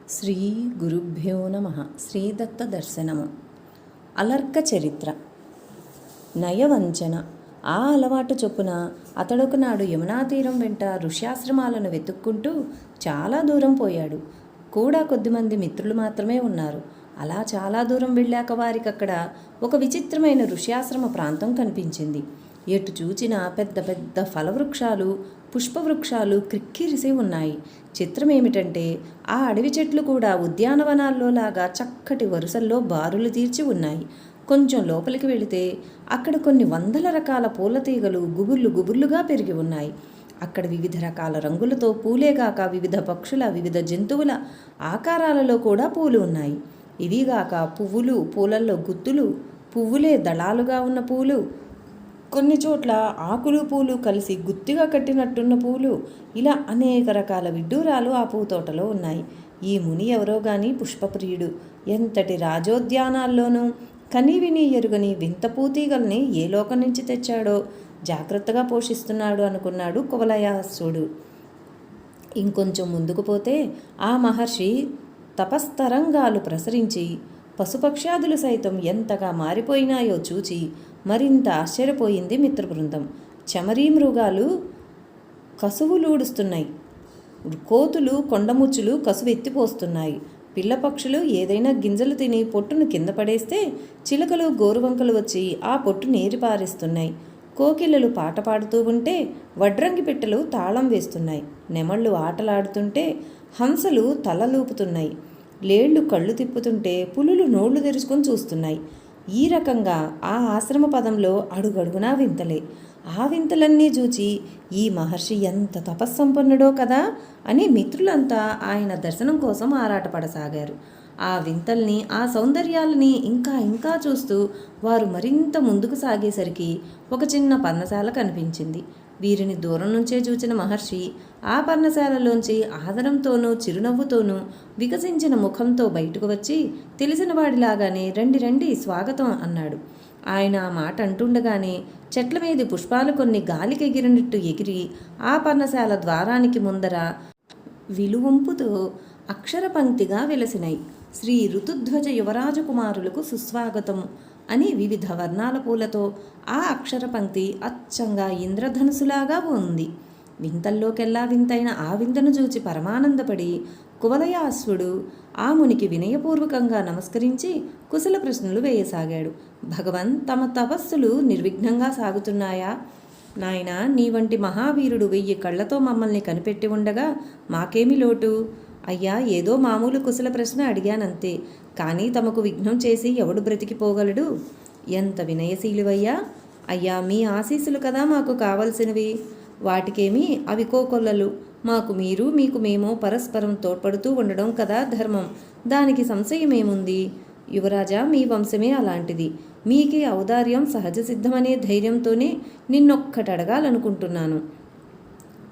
శ్రీ గురుభ్యో నమ. శ్రీదత్త దర్శనము. అలర్క చరిత్ర. నయవంచన. ఆ అలవాటు చొప్పున అతడొకనాడు యమునా తీరం వెంట ఋష్యాశ్రమాలను వెతుక్కుంటూ చాలా దూరం పోయాడు. కూడా కొద్దిమంది మిత్రులు మాత్రమే ఉన్నారు. అలా చాలా దూరం వెళ్ళాక వారికక్కడ ఒక విచిత్రమైన ఋష్యాశ్రమ ప్రాంతం కనిపించింది. ఎటు చూచిన పెద్ద పెద్ద ఫలవృక్షాలు, పుష్పవృక్షాలు క్రిక్కిరిసి ఉన్నాయి. చిత్రమేమిటంటే ఆ అడవి చెట్లు కూడా ఉద్యానవనాల్లో లాగా చక్కటి వరుసల్లో బారులు తీర్చి ఉన్నాయి. కొంచెం లోపలికి వెళితే అక్కడ కొన్ని వందల రకాల పూల తీగలు గుబుర్లు గుబుర్లుగా పెరిగి ఉన్నాయి. అక్కడ వివిధ రకాల రంగులతో పూలేగాక వివిధ పక్షుల, వివిధ జంతువుల ఆకారాలలో కూడా పూలు ఉన్నాయి. ఇవిగాక పువ్వులు, పూలల్లో గుత్తులు, పువ్వులే దళాలుగా ఉన్న పూలు, కొన్ని చోట్ల ఆకులు పూలు కలిసి గుత్తిగా కట్టినట్టున్న పూలు, ఇలా అనేక రకాల విడ్డూరాలు ఆ పూతోటలో ఉన్నాయి. ఈ ముని ఎవరో గాని పుష్పప్రియుడు. ఎంతటి రాజోద్యానాల్లోనూ కనీవిని ఎరుగని వింత పూతీగల్ని ఏ లోకం నుంచి తెచ్చాడో జాగ్రత్తగా పోషిస్తున్నాడు అనుకున్నాడు కువలయాసుడు. ఇంకొంచెం ముందుకు పోతే ఆ మహర్షి తపస్తరంగాలు ప్రసరించి పశుపక్ష్యాదులు సైతం ఎంతగా మారిపోయినాయో చూచి మరింత ఆశ్చర్యపోయింది మిత్రబృందం. చమరీ మృగాలు కసువులూడుస్తున్నాయి. కోతులు, కొండముచ్చులు కసువెత్తిపోస్తున్నాయి. పిల్లపక్షులు ఏదైనా గింజలు తిని పొట్టును కింద పడేస్తే చిలకలు, గోరువంకలు వచ్చి ఆ పొట్టు నేరిపారేస్తున్నాయి. కోకిలలు పాట పాడుతూ ఉంటే వడ్రంగి పిట్టలు తాళం వేస్తున్నాయి. నెమళ్ళు ఆటలాడుతుంటే హంసలు తలలూపుతున్నాయి. లేళ్లు కళ్ళు తిప్పుతుంటే పులులు నోళ్లు తెరుచుకొని చూస్తున్నాయి. ఈ రకంగా ఆ ఆశ్రమ పదంలో అడుగడుగునా వింతలే. ఆ వింతలన్నీ చూచి ఈ మహర్షి ఎంత తపస్సంపన్నుడో కదా అని మిత్రులంతా ఆయన దర్శనం కోసం ఆరాటపడసాగారు. ఆ వింతల్ని, ఆ సౌందర్యాలని ఇంకా ఇంకా చూస్తూ వారు మరింత ముందుకు సాగేసరికి ఒక చిన్న పర్ణశాల కనిపించింది. వీరిని దూరం నుంచే చూచిన మహర్షి ఆ పర్ణశాలలోంచి ఆదరంతోనూ చిరునవ్వుతోనూ వికసించిన ముఖంతో బయటకు వచ్చి తెలిసిన వాడిలాగానే రండి రండి స్వాగతం అన్నాడు. ఆయన ఆ మాట అంటుండగానే చెట్ల మీది పుష్పాలు కొన్ని గాలికి ఎగిరినట్టు ఎగిరి ఆ పర్ణశాల ద్వారానికి ముందర విలువంపుతో అక్షర పంక్తిగా వెలసినాయి. శ్రీ ఋతుధ్వజ యువరాజకుమారులకు సుస్వాగతం అని వివిధ వర్ణాల పూలతో ఆ అక్షర పంక్తి అచ్చంగా ఇంద్రధనుసులాగా ఉంది. వింతల్లోకెల్లా వింతైన ఆ వింతను చూచి పరమానందపడి కువలయాశ్వుడు ఆ మునికి వినయపూర్వకంగా నమస్కరించి కుశల ప్రశ్నలు వేయసాగాడు. భగవన్, తమ తపస్సులు నిర్విఘ్నంగా సాగుతున్నాయా? నాయనా, నీ వంటి మహావీరుడు 1000 కళ్లతో మమ్మల్ని కనిపెట్టి ఉండగా మాకేమి లోటు? అయ్యా, ఏదో మామూలు కుశల ప్రశ్న అడిగానంతే, కానీ తమకు విఘ్నం చేసి ఎవడు బ్రతికిపోగలడు? ఎంత వినయశీలివయ్యా! అయ్యా, మీ ఆశీస్సులు కదా మాకు కావలసినవి. వాటికేమి అవి కోకొల్లలు. మాకు మీరు, మీకు మేము పరస్పరం తోడ్పడుతూ ఉండడం కదా ధర్మం. దానికి సంశయమేముంది? యువరాజా, మీ వంశమే అలాంటిది. మీకే ఔదార్యం సహజ సిద్ధమనే ధైర్యంతోనే నిన్నొక్కటి అడగాలనుకుంటున్నాను.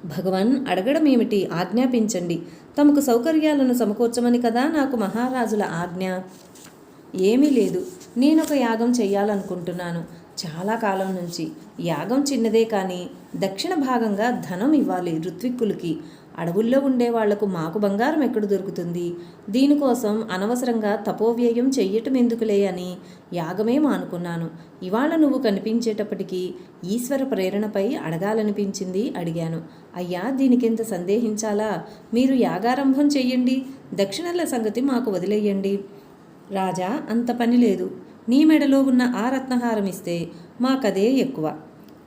భగవన్, అడగడమేమిటి? ఆజ్ఞాపించండి. తమకు సౌకర్యాలను సమకూర్చమని కదా నాకు మహారాజుల ఆజ్ఞ. ఏమీ లేదు, నేనొక యాగం చెయ్యాలనుకుంటున్నాను. చాలా కాలం నుంచి. యాగం చిన్నదే కానీ దక్షిణ భాగంగా ధనం ఇవ్వాలి ఋత్విక్కులకి. అడవుల్లో ఉండే వాళ్లకు మాకు బంగారం ఎక్కడ దొరుకుతుంది? దీనికోసం అనవసరంగా తపోవ్యయం చెయ్యటం ఎందుకులే అని యాగమే మానుకున్నాను. ఇవాళ నువ్వు కనిపించేటప్పటికీ ఈశ్వర ప్రేరణపై అడగాలనిపించింది, అడిగాను. అయ్యా, దీనికెంత సందేహించాలా? మీరు యాగారంభం చెయ్యండి, దక్షిణల సంగతి మాకు వదిలేయండి. రాజా, అంత పని లేదు. నీ మెడలో ఉన్న ఆ రత్నహారం ఇస్తే మాకదే ఎక్కువ.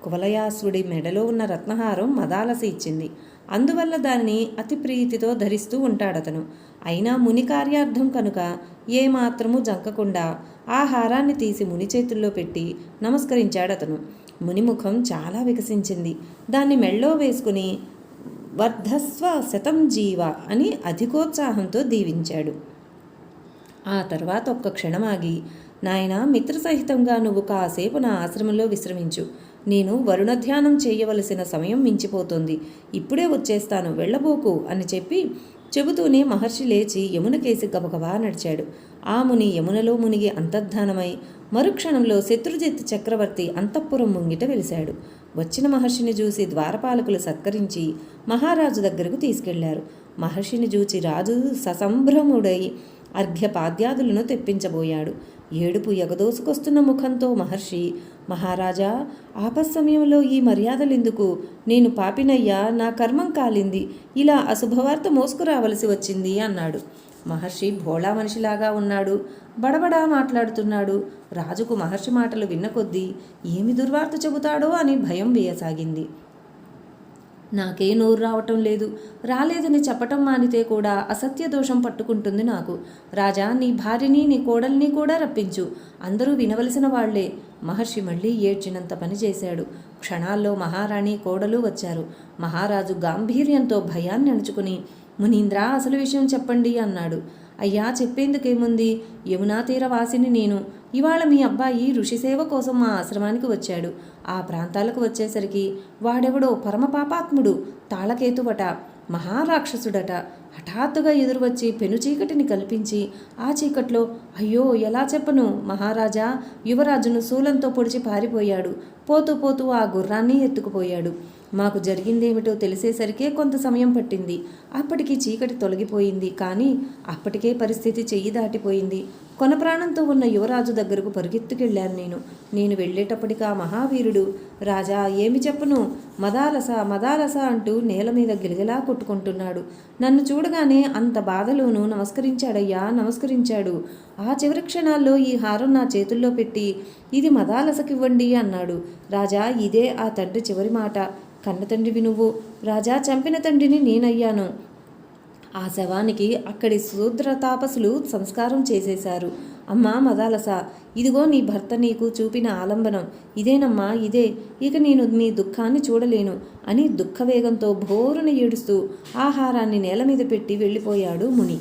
కువలయాసుడి మెడలో ఉన్న రత్నహారం మదాలసి ఇచ్చింది. అందువల్ల దాన్ని అతి ప్రీతితో ధరిస్తూ ఉంటాడతను. అయినా ముని కార్యార్థం కనుక ఏమాత్రము జంకకుండా ఆ హారాన్ని తీసి ముని చేతుల్లో పెట్టి నమస్కరించాడతను. ముని ముఖం చాలా వికసించింది. దాన్ని మెళ్ళో వేసుకుని వర్ధస్వ శతం జీవ అని అధికోత్సాహంతో దీవించాడు. ఆ తర్వాత ఒక్క క్షణమాగి, నాయనా, మిత్రసహితంగా నువ్వు కాసేపు నా ఆశ్రమంలో విశ్రమించు. నేను వరుణ ధ్యానం చేయవలసిన సమయం మించిపోతోంది. ఇప్పుడే వచ్చేస్తాను, వెళ్ళబోకు అని చెప్పి చెబుతూనే మహర్షి లేచి యమునకేసి గబగబా నడిచాడు. ఆ ముని యమునలో మునిగి అంతర్ధానమై మరుక్షణంలో శత్రుజిత్ చక్రవర్తి అంతఃపురం ముంగిట వెలిశాడు. వచ్చిన మహర్షిని చూసి ద్వారపాలకులు సత్కరించి మహారాజు దగ్గరకు తీసుకెళ్లారు. మహర్షిని చూచి రాజు ససంభ్రముడై అర్ఘ్యపాద్యాదులను తెప్పించబోయాడు. ఏడుపు ఎగదోసుకొస్తున్న ముఖంతో మహర్షి, మహారాజా, ఆపస్సమయంలో ఈ మర్యాదలెందుకు? నేను పాపినయ్యా, నా కర్మం కాలింది, ఇలా అశుభవార్త మోసుకురావలసి వచ్చింది అన్నాడు. మహర్షి భోళా మనిషిలాగా ఉన్నాడు, బడబడా మాట్లాడుతున్నాడు. రాజుకు మహర్షి మాటలు విన్న కొద్దీ ఏమి దుర్వార్త చెబుతాడో అని భయం వేయసాగింది. నాకే నోరు రావటం లేదు, రాలేదని చెప్పటం మానితే కూడా అసత్య దోషం పట్టుకుంటుంది నాకు. రాజా, నీ భార్యని నీ కోడల్ని కూడా రప్పించు, అందరూ వినవలసిన వాళ్లే. మహర్షి మళ్ళీ ఏడ్చినంత పని చేశాడు. క్షణాల్లో మహారాణి కోడలు వచ్చారు. మహారాజు గాంభీర్యంతో భయాన్ని అణుచుకుని, మునీంద్ర, అసలు విషయం చెప్పండి అన్నాడు. అయ్యా, చెప్పేందుకేముంది, యమునా తీర వాసిని నేను. ఇవాళ మీ అబ్బాయి ఋషిసేవ కోసం మా ఆశ్రమానికి వచ్చాడు. ఆ ప్రాంతాలకు వచ్చేసరికి వాడెవడో పరమపాపాత్ముడు, తాళకేతువట, మహారాక్షసుడట, హఠాత్తుగా ఎదురువచ్చి పెను చీకటిని కల్పించి ఆ చీకట్లో, అయ్యో ఎలా చెప్పను మహారాజా, యువరాజును శూలంతో పొడిచి పారిపోయాడు. పోతూ పోతూ ఆ గుర్రాన్ని ఎత్తుకుపోయాడు. మాకు జరిగిందేమిటో తెలిసేసరికే కొంత సమయం పట్టింది. అప్పటికి చీకటి తొలగిపోయింది. కానీ అప్పటికే పరిస్థితి చెయ్యి దాటిపోయింది. కొన ప్రాణంతో ఉన్న యువరాజు దగ్గరకు పరిగెత్తుకెళ్ళాను నేను వెళ్ళేటప్పటికి ఆ మహావీరుడు, రాజా, ఏమి చెప్పను, మదాలస మదాలస అంటూ నేల మీద గిలగిలా కొట్టుకుంటున్నాడు. నన్ను చూడగానే అంత బాధలోనూ నమస్కరించాడయ్యా, నమస్కరించాడు. ఆ చివరి క్షణాల్లో ఈ హారం నా చేతుల్లో పెట్టి, ఇది మదాలసకివ్వండి అన్నాడు. రాజా, ఇదే ఆ తండ్రి చివరి మాట. కన్న తండ్రివి నువ్వు, రాజా, చంపిన తండ్రిని నేనయ్యాను. ఆ శవానికి అక్కడి శూద్ర తాపసులు సంస్కారం చేసేశారు. అమ్మా మదాలస, ఇదిగో నీ భర్త నీకు చూపిన ఆలంబనం, ఇదేనమ్మా, ఇదే. ఇక నేను మీ దుఃఖాన్ని చూడలేను అని దుఃఖవేగంతో భోరున ఏడుస్తూ ఆహారాన్ని నేల మీద పెట్టి వెళ్ళిపోయాడు ముని.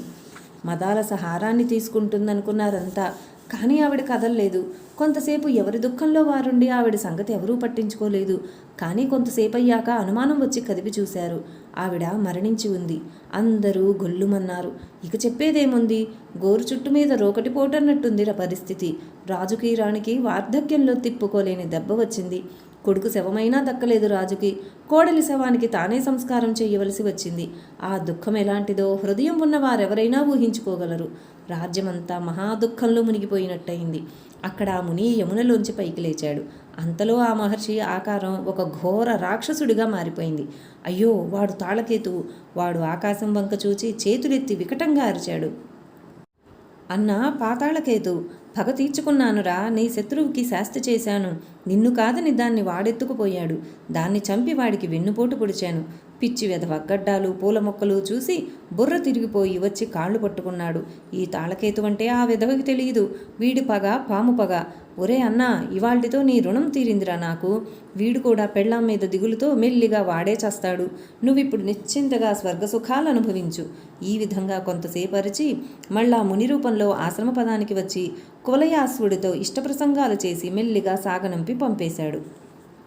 మదాలస హారాన్ని తీసుకుంటుందనుకున్నారంతా. కానీ ఆవిడ కదల్లేదు. కొంతసేపు ఎవరి దుఃఖంలో వారుండి ఆవిడ సంగతి ఎవరూ పట్టించుకోలేదు. కానీ కొంతసేపు అయ్యాక అనుమానం వచ్చి కదిపి చూశారు. ఆవిడ మరణించి ఉంది. అందరూ గొల్లుమన్నారు. ఇక చెప్పేదేముంది, గోరు చుట్టు మీద రోకటి పోటన్నట్టుంది పరిస్థితి. రాజుకి రాణికి వార్ధక్యంలో తిప్పుకోలేని దెబ్బ వచ్చింది. కొడుకు శవమైనా దక్కలేదు రాజుకి. కోడలి శవానికి తానే సంస్కారం చేయవలసి వచ్చింది. ఆ దుఃఖం ఎలాంటిదో హృదయం ఉన్న వారెవరైనా ఊహించుకోగలరు. రాజ్యమంతా మహాదుఃఖంలో మునిగిపోయినట్టయింది. అక్కడ ఆ ముని యమునలోంచి పైకి లేచాడు. అంతలో ఆ మహర్షి ఆకారం ఒక ఘోర రాక్షసుడిగా మారిపోయింది. అయ్యో, వాడు తాళకేతువు. వాడు ఆకాశం వంక చూచి చేతులెత్తి వికటంగా అరిచాడు. అన్నా పాతాళకేతు, పగ తీర్చుకున్నానురా, నీ శత్రువుకి శాస్తి చేశాను. నిన్ను కాదని దాన్ని వాడెత్తుకుపోయాడు. దాన్ని చంపి వాడికి వెన్నుపోటు పొడిచాను. పిచ్చి వెధవ గడ్డాలు పూల మొక్కలు చూసి బుర్ర తిరిగిపోయి వచ్చి కాళ్ళు పట్టుకున్నాడు. ఈ తాళకేతు అంటే ఆ వెధవకి తెలియదు. వీడి పగ పాము పగ. ఒరే అన్నా, ఇవాళ్టితో నీ రుణం తీరిందిరా నాకు. వీడు కూడా పెళ్ళాం మీద దిగులుతో మెల్లిగా వాడే చేస్తాడు. నువ్విప్పుడు నిశ్చింతగా స్వర్గసుఖాలు అనుభవించు. ఈ విధంగా కొంతసేపు అరిచి మళ్ళా ముని రూపంలో ఆశ్రమ పదానికి వచ్చి కువలయాశ్వుడితో ఇష్టప్రసంగాలు చేసి మెల్లిగా సాగనంపి పంపేశాడు.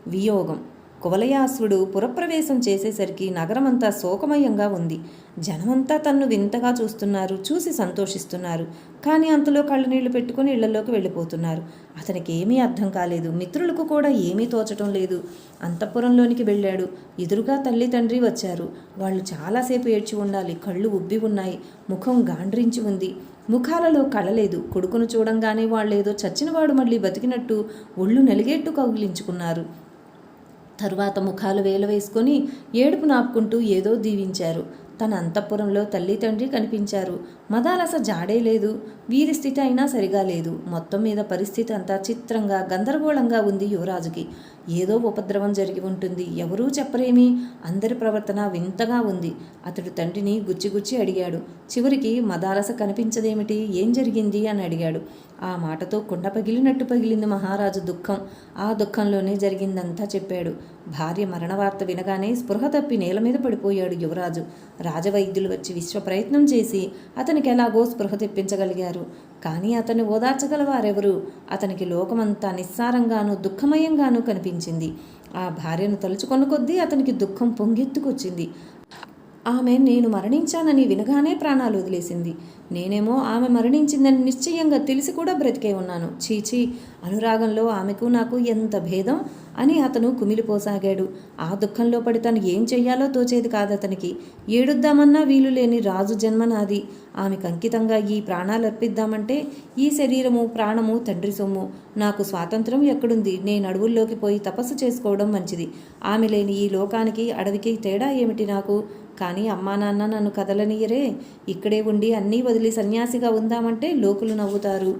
వియోగం. కువలయాశ్వుడు పురప్రవేశం చేసేసరికి నగరమంతా శోకమయంగా ఉంది. జనమంతా తన్ను వింతగా చూస్తున్నారు, చూసి సంతోషిస్తున్నారు. కానీ అంతలో కళ్ళనీళ్లు పెట్టుకుని ఇళ్లలోకి వెళ్ళిపోతున్నారు. అతనికి ఏమీ అర్థం కాలేదు. మిత్రులకు కూడా ఏమీ తోచటం లేదు. అంతఃపురంలోనికి వెళ్ళాడు. ఎదురుగా తల్లి తండ్రి వచ్చారు. వాళ్ళు చాలాసేపు ఏడ్చి ఉండాలి. కళ్ళు ఉబ్బి ఉన్నాయి. ముఖం గాండ్రించి ఉంది. ముఖాలలో కళలేదు. కొడుకును చూడంగానే వాళ్ళేదో చచ్చినవాడు మళ్ళీ బతికినట్టు ఒళ్ళు నలిగేట్టు కౌగిలించుకున్నారు. తరువాత ముఖాలు వేసుకొని ఏడుపు నాపుకుంటూ ఏదో దీవించారు. తన అంతఃపురంలో తల్లి తండ్రి కనిపించారు. మదాలస జాడే లేదు. వీరి స్థితి అయినా సరిగా లేదు. మొత్తం మీద పరిస్థితి అంతా చిత్రంగా గందరగోళంగా ఉంది యువరాజుకి. ఏదో ఉపద్రవం జరిగి ఉంటుంది. ఎవరూ చెప్పరేమీ. అందరి ప్రవర్తన వింతగా ఉంది. అతడు తండ్రిని గుచ్చిగుచ్చి అడిగాడు. చివరికి మదాలస కనిపించదేమిటి, ఏం జరిగింది అని అడిగాడు. ఆ మాటతో కుండ పగిలినట్టు పగిలింది మహారాజు దుఃఖం. ఆ దుఃఖంలోనే జరిగిందంతా చెప్పాడు. భార్య మరణవార్త వినగానే స్పృహ తప్పి నేల మీద పడిపోయాడు యువరాజు. రాజవైద్యులు వచ్చి విశ్వ ప్రయత్నం చేసి అతనికి ఎలాగో స్పృహ తెప్పించగలిగారు. కానీ అతన్ని ఓదార్చగల వారెవరు? అతనికి లోకమంతా నిస్సారంగానూ దుఃఖమయంగానూ కనిపించింది. ఆ భార్యను తలుచుకొన్న కొద్దీ అతనికి దుఃఖం పొంగెత్తుకొచ్చింది. ఆమె నేను మరణించానని వినగానే ప్రాణాలు వదిలేసింది. నేనేమో ఆమె మరణించిందని నిశ్చయంగా తెలిసి కూడా బ్రతికే ఉన్నాను. చీచీ, అనురాగంలో ఆమెకు నాకు ఎంత భేదం అని అతను కుమిలిపోసాగాడు. ఆ దుఃఖంలో పడి తను ఏం చెయ్యాలో తోచేది కాదతనికి. ఏడుద్దామన్నా వీలు లేని రాజు జన్మ నాది. ఆమెకు అంకితంగా ఈ ప్రాణాలు అర్పిద్దామంటే ఈ శరీరము ప్రాణము తండ్రి సొమ్ము. నాకు స్వాతంత్రం ఎక్కడుంది? నేను అడవుల్లోకి పోయి తపస్సు చేసుకోవడం మంచిది. ఆమె లేని ఈ లోకానికి అడవికి తేడా ఏమిటి నాకు? కానీ అమ్మా నాన్న నన్ను కదలనీయరే. ఇక్కడే ఉండి అన్నీ వదిలి సన్యాసిగా ఉందామంటే లోకులు నవ్వుతారు.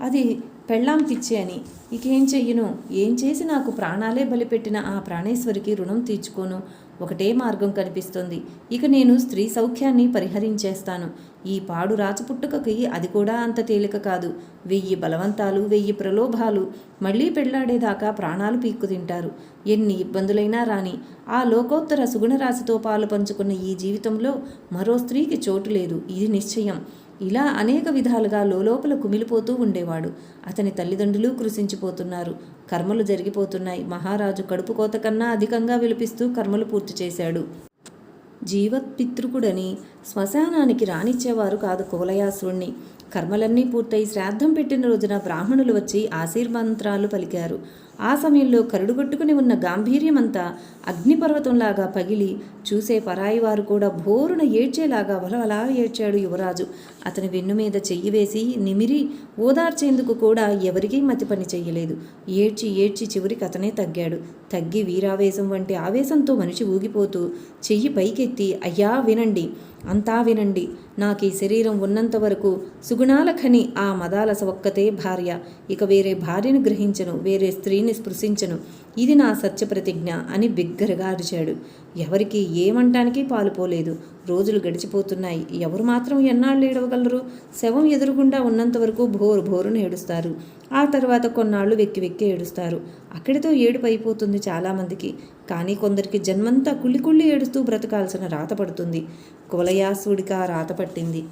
అది పెళ్ళాం పిచ్చి అని. ఇకేం చెయ్యను? ఏం చేసి నాకు ప్రాణాలే బలిపెట్టిన ఆ ప్రాణేశ్వరికి రుణం తీర్చుకోను? ఒకటే మార్గం కనిపిస్తుంది. ఇక నేను స్త్రీ సౌఖ్యాన్ని పరిహరించేస్తాను. ఈ పాడు రాచపుట్టుకకి అది కూడా అంత తేలిక కాదు. 1000 బలవంతాలు, 1000 ప్రలోభాలు, మళ్ళీ పెళ్లాడేదాకా ప్రాణాలు పీక్కు తింటారు. ఎన్ని ఇబ్బందులైనా రాని ఆ లోకోత్తర సుగుణరాశితో పాలు పంచుకున్న ఈ జీవితంలో మరో స్త్రీకి చోటు లేదు. ఇది నిశ్చయం. ఇలా అనేక విధాలుగా లోలోపల కుమిలిపోతూ ఉండేవాడు. అతని తల్లిదండ్రులు కృషించిపోతున్నారు. కర్మలు జరిగిపోతున్నాయి. మహారాజు కడుపు కోత కన్నా అధికంగా విలపిస్తూ కర్మలు పూర్తి చేశాడు. జీవత్పితృకుడని శ్మశానానికి రానిచ్చేవారు కాదు కువలయాసురుణ్ణి. కర్మలన్నీ పూర్తయి శ్రాద్ధం పెట్టిన రోజున బ్రాహ్మణులు వచ్చి ఆశీర్మంత్రాలు పలికారు. ఆ సమయంలో కరుడుగొట్టుకుని ఉన్న గాంభీర్యమంతా అగ్నిపర్వతంలాగా పగిలి చూసే పరాయివారు కూడా భోరున ఏడ్చేలాగా వలవలా ఏడ్చాడు యువరాజు. అతని వెన్ను మీద చెయ్యి వేసి నిమిరి ఓదార్చేందుకు కూడా ఎవరికీ మతి పని చెయ్యలేదు. ఏడ్చి ఏడ్చి చివరికి అతనే తగ్గాడు. తగ్గి వీరావేశం వంటి ఆవేశంతో మనిషి ఊగిపోతూ చెయ్యి పైకెత్తి, అయ్యా వినండి, అంతా వినండి. నాకు ఈ శరీరం ఉన్నంత వరకు సుగుణాల ఖని ఆ మదాలస ఒక్కతే భార్య. ఇక వేరే భార్యను గ్రహించను, వేరే స్త్రీని స్పృశించను. ఇది నా సత్యప్రతిజ్ఞ అని బిగ్గరగా అరిచాడు. ఎవరికి ఏమంటానికి పాలుపోలేదు. రోజులు గడిచిపోతున్నాయి. ఎవరు మాత్రం ఎన్నాళ్ళు ఏడవగలరు? శవం ఎదురుగుండా ఉన్నంత వరకు భోరును ఏడుస్తారు. ఆ తర్వాత కొన్నాళ్ళు వెక్కి వెక్కి ఏడుస్తారు. అక్కడితో ఏడుపు అయిపోతుంది చాలామందికి. కానీ కొందరికి జన్మంతా కుళ్ళి ఏడుస్తూ బ్రతకాల్సిన రాత పడుతుంది. కువలయాసుడికి ఆ రాత పట్టింది.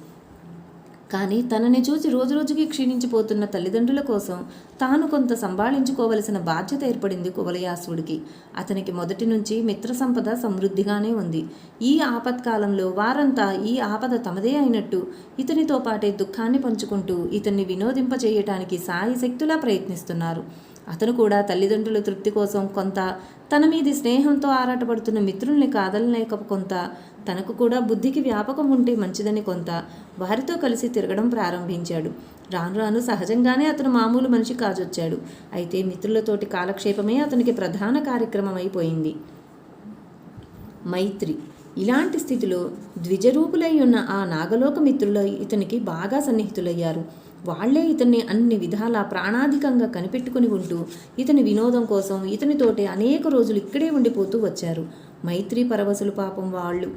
కానీ తనని చూసి రోజురోజుకి క్షీణించిపోతున్న తల్లిదండ్రుల కోసం తాను కొంత సంభాళించుకోవలసిన బాధ్యత ఏర్పడింది కువలయాసుడికి. అతనికి మొదటి నుంచి మిత్ర సంపద సమృద్ధిగానే ఉంది. ఈ ఆపత్కాలంలో వారంతా ఈ ఆపద తమదే అయినట్టు ఇతనితో పాటే దుఃఖాన్ని పంచుకుంటూ ఇతన్ని వినోదింపచేయటానికి సాయశక్తులా ప్రయత్నిస్తున్నారు. అతను కూడా తల్లిదండ్రుల తృప్తి కోసం కొంత, తన మీది స్నేహంతో ఆరాటపడుతున్న మిత్రుల్ని కాదలలేక కొంత, తనకు కూడా బుద్ధికి వ్యాపకం ఉంటే మంచిదని కొంత, వారితో కలిసి తిరగడం ప్రారంభించాడు. రాను రాను సహజంగానే అతను మామూలు మనిషి కాజొచ్చాడు. అయితే మిత్రులతోటి కాలక్షేపమే అతనికి ప్రధాన కార్యక్రమం అయిపోయింది. మైత్రి. ఇలాంటి స్థితిలో ద్విజరూపులై ఉన్న ఆ నాగలోక మిత్రులు ఇతనికి బాగా సన్నిహితులయ్యారు. వాళ్లే ఇతన్ని అన్ని విధాలా ప్రాణాధికంగా కనిపెట్టుకుని ఉంటూ ఇతని వినోదం కోసం ఇతనితోటే అనేక రోజులు ఇక్కడే ఉండిపోతూ వచ్చారు. మైత్రి పరవశులు పాపం వాళ్ళు.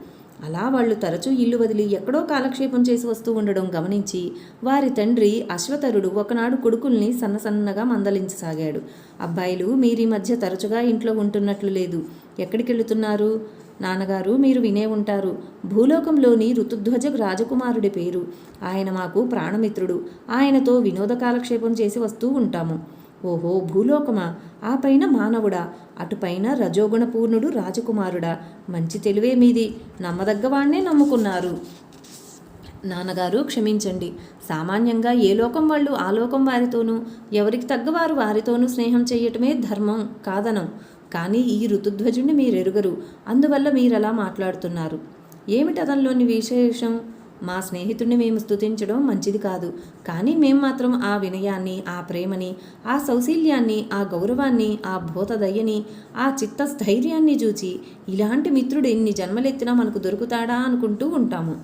అలా వాళ్ళు తరచూ ఇల్లు వదిలి ఎక్కడో కాలక్షేపం చేసి వస్తూ ఉండడం గమనించి వారి తండ్రి అశ్వతరుడు ఒకనాడు కొడుకుల్ని సన్నసన్నగా మందలించసాగాడు. అబ్బాయిలు, మీరీ మధ్య తరచుగా ఇంట్లో ఉంటున్నట్లు లేదు. ఎక్కడికి వెళుతున్నారు? నాన్నగారు, మీరు వినే ఉంటారు. భూలోకంలోని ఋతుధ్వజ రాజకుమారుడి పేరు. ఆయన మాకు ప్రాణమిత్రుడు. ఆయనతో వినోద కాలక్షేపం చేసి వస్తూ ఉంటాము. ఓహో, భూలోకమా? ఆ పైన మానవుడా? అటుపైన రజోగుణపూర్ణుడు రాజకుమారుడా? మంచి తెలివే మీది. నమ్మదగ్గవాణ్ణే నమ్ముకున్నారు. నాన్నగారు, క్షమించండి. సామాన్యంగా ఏ లోకం వాళ్ళు ఆ లోకం వారితోనూ, ఎవరికి తగ్గవారు వారితోనూ స్నేహం చెయ్యటమే ధర్మం కాదనం. కానీ ఈ ఋతుధ్వజుణ్ణి మీరెరుగరు. అందువల్ల మీరలా మాట్లాడుతున్నారు. ఏమిటి అతనిలోని విశేషం? మా స్నేహితుడిని మేము స్తుతించడం మంచిది కాదు. కానీ మేం మాత్రం ఆ వినయాన్ని, ఆ ప్రేమని, ఆ సౌశీల్యాన్ని, ఆ గౌరవాన్ని, ఆ భూతదయ్యని, ఆ చిత్తస్థైర్యాన్ని చూచి ఇలాంటి మిత్రుడు ఎన్ని జన్మలెత్తినా మనకు దొరుకుతాడా అనుకుంటూ ఉంటాము.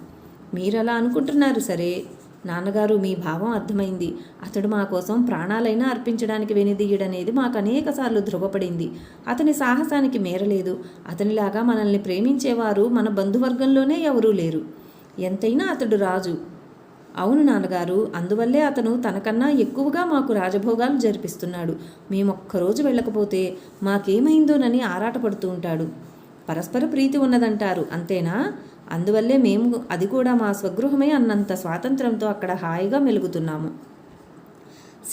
మీరలా అనుకుంటున్నారు సరే. నాన్నగారు, మీ భావం అర్థమైంది. అతడు మా కోసం ప్రాణాలైనా అర్పించడానికి వెనుదీయడనేది మాకు అనేకసార్లు ధృవపడింది. అతని సాహసానికి మేరలేదు. అతనిలాగా మనల్ని ప్రేమించేవారు మన బంధువర్గంలోనే ఎవరూ లేరు. ఎంతైనా అతడు రాజు. అవును నాన్నగారు, అందువల్లే అతను తనకన్నా ఎక్కువగా మాకు రాజభోగాలు జరిపిస్తున్నాడు. మేమొక్కరోజు వెళ్ళకపోతే మాకేమైందోనని ఆరాటపడుతూ ఉంటాడు. పరస్పర ప్రీతి ఉన్నదంటారు, అంతేనా? అందువల్లే మేము, అది కూడా మా స్వగృహమే అన్నంత స్వాతంత్రంతో అక్కడ హాయిగా మెలుగుతున్నాము.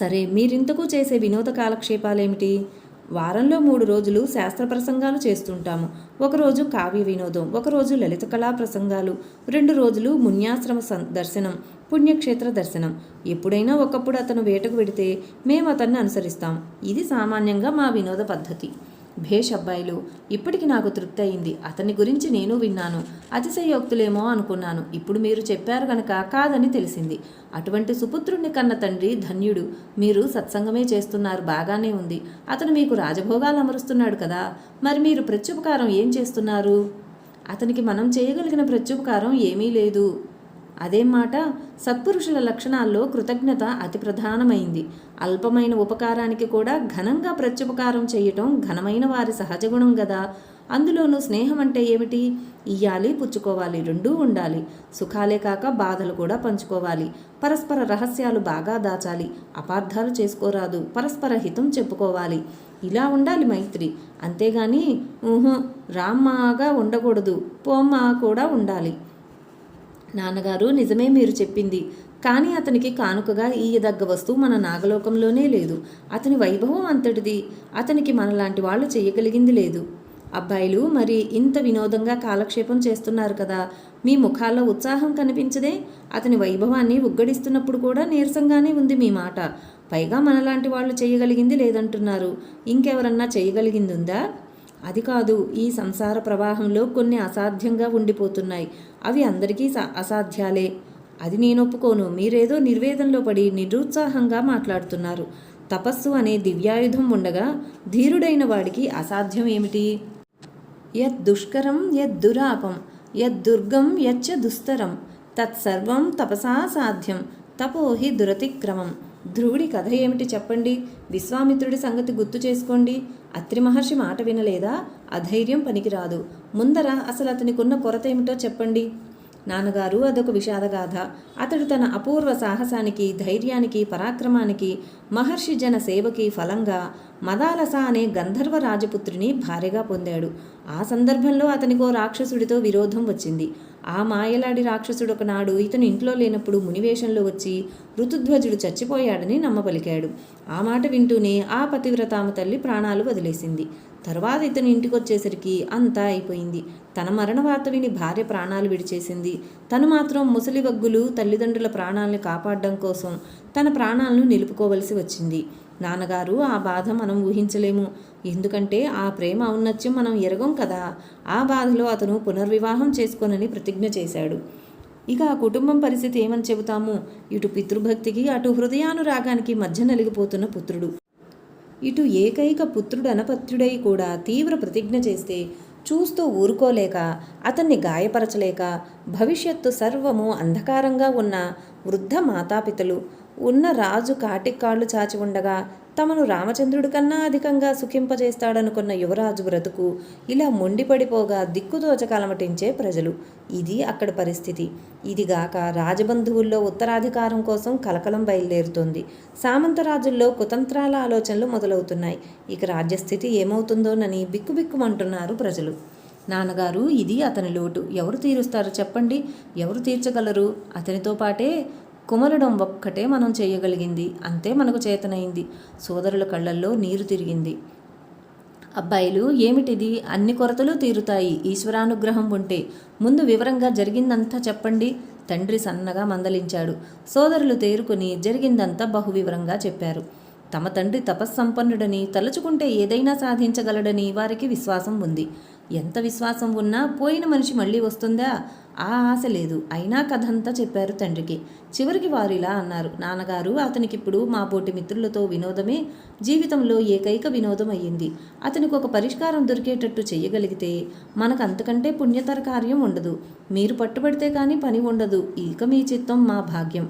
సరే, మీరింతకు చేసే వినోద కాలక్షేపాలేమిటి? వారంలో 3 రోజులు శాస్త్ర ప్రసంగాలు చేస్తుంటాము. ఒకరోజు కావ్య వినోదం, ఒకరోజు లలిత కళా ప్రసంగాలు, 2 రోజులు మున్యాశ్రమ దర్శనం, పుణ్యక్షేత్ర దర్శనం. ఎప్పుడైనా ఒకప్పుడు అతను వేటకు వెడితే మేము అతన్ని అనుసరిస్తాం. ఇది సామాన్యంగా మా వినోద పద్ధతి. భేష్ అబ్బాయిలు, ఇప్పటికి నాకు తృప్తి అయింది. అతని గురించి నేను విన్నాను. అతిశయోక్తులేమో అనుకున్నాను. ఇప్పుడు మీరు చెప్పారు గనక కాదని తెలిసింది. అటువంటి సుపుత్రుణ్ణి కన్న తండ్రి ధన్యుడు. మీరు సత్సంగమే చేస్తున్నారు, బాగానే ఉంది. అతను మీకు రాజభోగాలు అమరుస్తున్నాడు కదా, మరి మీరు ప్రత్యుపకారం ఏం చేస్తున్నారు? అతనికి మనం చేయగలిగిన ప్రత్యుపకారం ఏమీ లేదు. అదేం మాట? సత్పురుషుల లక్షణాల్లో కృతజ్ఞత అతి ప్రధానమైంది. అల్పమైన ఉపకారానికి కూడా ఘనంగా ప్రత్యుపకారం చేయటం ఘనమైన వారి సహజగుణం గదా. అందులోనూ స్నేహం అంటే ఏమిటి? ఇయ్యాలి, పుచ్చుకోవాలి, రెండూ ఉండాలి. సుఖాలే కాక బాధలు కూడా పంచుకోవాలి. పరస్పర రహస్యాలు బాగా దాచాలి. అపార్థాలు చేసుకోరాదు. పరస్పర హితం చెప్పుకోవాలి. ఇలా ఉండాలి మైత్రి. అంతేగాని రామ్మాగా ఉండకూడదు, పోమ్మా కూడా ఉండాలి. నాన్నగారు, నిజమే మీరు చెప్పింది. కానీ అతనికి కానుకగా ఇయ్యదగ్గ వస్తువు మన నాగలోకంలోనే లేదు. అతని వైభవం అంతటిది. అతనికి మనలాంటి వాళ్ళు చేయగలిగింది లేదు. అబ్బాయిలు, మరి ఇంత వినోదంగా కాలక్షేపం చేస్తున్నారు కదా, మీ ముఖాల్లో ఉత్సాహం కనిపించదే? అతని వైభవాన్ని ఉగ్గడిస్తున్నప్పుడు కూడా నీరసంగానే ఉంది మీ మాట. పైగా మనలాంటి వాళ్ళు చేయగలిగింది లేదంటున్నారు. ఇంకెవరన్నా చేయగలిగింది ఉందా? అది కాదు, ఈ సంసార ప్రవాహంలో కొన్ని అసాధ్యంగా ఉండిపోతున్నాయి. అవి అందరికీ అసాధ్యాలే. అది నేను ఒప్పుకోను. మీరేదో నిర్వేదంలో పడి నిరుత్సాహంగా మాట్లాడుతున్నారు. తపస్సు అనే దివ్యాయుధం ఉండగా ధీరుడైన వాడికి అసాధ్యం ఏమిటి? యద్దుష్కరం యద్దురాపం యద్దుర్గం యచ్చ దుస్తరం తత్సర్వం తపసా సాధ్యం తపోహి దురతిక్రమం. ధ్రువుడి కథ ఏమిటి చెప్పండి. విశ్వామిత్రుడి సంగతి గుర్తు చేసుకోండి. అత్రి మహర్షి మాట వినలేదా? అధైర్యం పనికిరాదు. ముందర అసలు అతనికున్న కొరత ఏమిటో చెప్పండి. నాన్నగారు, అదొక విషాదగాథ. అతడు తన అపూర్వ సాహసానికి, ధైర్యానికి, పరాక్రమానికి, మహర్షి జన సేవకి ఫలంగా మదాలస అనే గంధర్వ రాజపుత్రిని భార్యగా పొందాడు. ఆ సందర్భంలో అతనికో రాక్షసుడితో విరోధం వచ్చింది. ఆ మాయలాడి రాక్షసుడు ఒకనాడు ఇతను ఇంట్లో లేనప్పుడు మునివేషంలో వచ్చి ఋతుధ్వజుడు చచ్చిపోయాడని నమ్మపలికాడు. ఆ మాట వింటూనే ఆ పతివ్రతామ తల్లి ప్రాణాలు వదిలేసింది. తర్వాత ఇతను ఇంటికొచ్చేసరికి అంతా అయిపోయింది. తన మరణ వార్త విని భార్య ప్రాణాలు విడిచేసింది. తను మాత్రం ముసలివగ్గులు తల్లిదండ్రుల ప్రాణాలను కాపాడడం కోసం తన ప్రాణాలను నిలుపుకోవలసి వచ్చింది. నాన్నగారు, ఆ బాధ మనం ఊహించలేము. ఎందుకంటే ఆ ప్రేమ ఔన్నత్యం మనం ఎరగం కదా. ఆ బాధలో అతను పునర్వివాహం చేసుకోనని ప్రతిజ్ఞ చేశాడు. ఇక ఆ కుటుంబం పరిస్థితి ఏమని చెబుతాము? ఇటు పితృభక్తికి, అటు హృదయానురాగానికి మధ్య నలిగిపోతున్న పుత్రుడు. ఇటు ఏకైక పుత్రుడు అనపత్యుడై కూడా తీవ్ర ప్రతిజ్ఞ చేస్తే చూస్తూ ఊరుకోలేక, అతన్ని గాయపరచలేక, భవిష్యత్తు సర్వము అంధకారంగా ఉన్న వృద్ధ మాతాపితలు ఉన్న రాజు కాటికాళ్లు చాచి ఉండగా తమను రామచంద్రుడి కన్నా అధికంగా సుఖింపజేస్తాడనుకున్న యువరాజు బ్రతుకు ఇలా మొండిపడిపోగా దిక్కుదోచక అలమటించే ప్రజలు. ఇది అక్కడి పరిస్థితి. ఇదిగాక రాజబంధువుల్లో ఉత్తరాధికారం కోసం కలకలం బయలుదేరుతోంది. సామంతరాజుల్లో కుతంత్రాల ఆలోచనలు మొదలవుతున్నాయి. ఇక రాజ్యస్థితి ఏమవుతుందోనని బిక్కుబిక్కుమంటున్నారు ప్రజలు. నాన్నగారు, ఇది అతని లోటు. ఎవరు తీరుస్తారు చెప్పండి? ఎవరు తీర్చగలరు? అతనితో పాటే కుమరడం ఒక్కటే మనం చేయగలిగింది. అంతే మనకు చేతనైంది. సోదరుల కళ్ళల్లో నీరు తిరిగింది. అబ్బాయిలు, ఏమిటిది? అన్ని కొరతలు తీరుతాయి ఈశ్వరానుగ్రహం ఉంటే. ముందు వివరంగా జరిగిందంతా చెప్పండి. తండ్రి సన్నగా మందలించాడు. సోదరులు తేరుకొని జరిగిందంతా బహువివరంగా చెప్పారు. తమ తండ్రి తపస్సంపన్నుడని, తలుచుకుంటే ఏదైనా సాధించగలడని వారికి విశ్వాసం ఉంది. ఎంత విశ్వాసం ఉన్నా పోయిన మనిషి మళ్ళీ వస్తుందా? ఆ ఆశ లేదు. అయినా కథంతా చెప్పారు తండ్రికి. చివరికి వారు ఇలా అన్నారు. నాన్నగారు, అతనికిప్పుడు మా పోటీ మిత్రులతో వినోదమే జీవితంలో ఏకైక వినోదం అయ్యింది. అతనికి ఒక పరిష్కారం దొరికేటట్టు చెయ్యగలిగితే మనకు అంతకంటే పుణ్యతర కార్యం ఉండదు. మీరు పట్టుబడితే కానీ పని ఉండదు. ఇక మీ చిత్తం మా భాగ్యం.